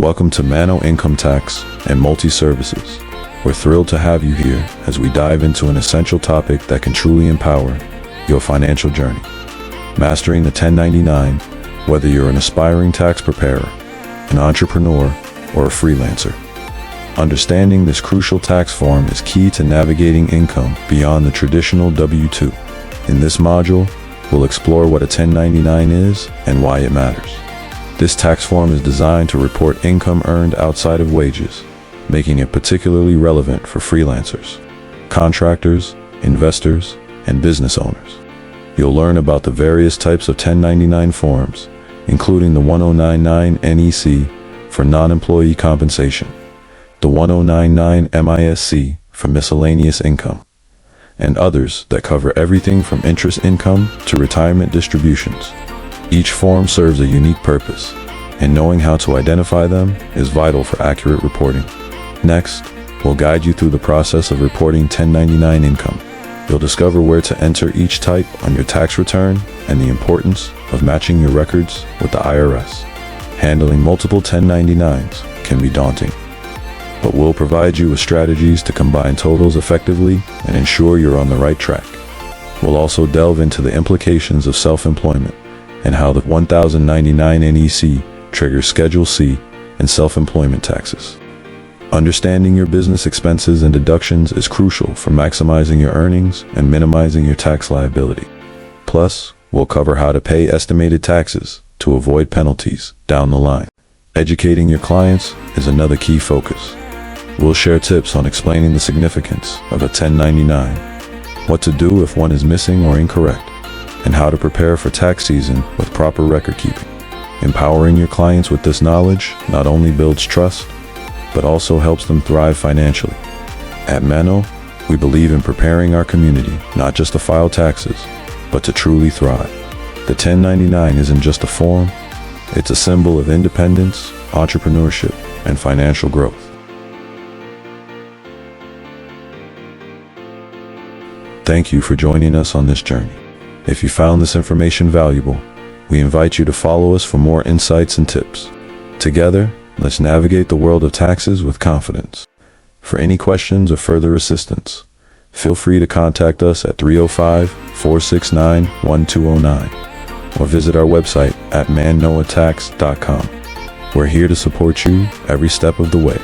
Welcome to Mannoe Income Tax and Multi-Services. We're thrilled to have you here as we dive into an essential topic that can truly empower your financial journey. Mastering the 1099, whether you're an aspiring tax preparer, an entrepreneur, or a freelancer. Understanding this crucial tax form is key to navigating income beyond the traditional W-2. In this module, we'll explore what a 1099 is and why it matters. This tax form is designed to report income earned outside of wages, making it particularly relevant for freelancers, contractors, investors, and business owners. You'll learn about the various types of 1099 forms, including the 1099 NEC for non-employee compensation, the 1099 MISC for miscellaneous income, and others that cover everything from interest income to retirement distributions. Each form serves a unique purpose, and knowing how to identify them is vital for accurate reporting. Next, we'll guide you through the process of reporting 1099 income. You'll discover where to enter each type on your tax return and the importance of matching your records with the IRS. Handling multiple 1099s can be daunting, but we'll provide you with strategies to combine totals effectively and ensure you're on the right track. We'll also delve into the implications of self-employment and how the 1099 NEC triggers Schedule C and self-employment taxes. Understanding your business expenses and deductions is crucial for maximizing your earnings and minimizing your tax liability. Plus, we'll cover how to pay estimated taxes to avoid penalties down the line. Educating your clients is another key focus. We'll share tips on explaining the significance of a 1099, what to do if one is missing or incorrect, and how to prepare for tax season with proper record keeping. Empowering your clients with this knowledge not only builds trust, but also helps them thrive financially. At Mannoe, we believe in preparing our community not just to file taxes, but to truly thrive. The 1099 isn't just a form, it's a symbol of independence, entrepreneurship, and financial growth. Thank you for joining us on this journey. If you found this information valuable, we invite you to follow us for more insights and tips. Together, let's navigate the world of taxes with confidence. For any questions or further assistance, feel free to contact us at 305-469-1209 or visit our website at mannoetax.com. We're here to support you every step of the way.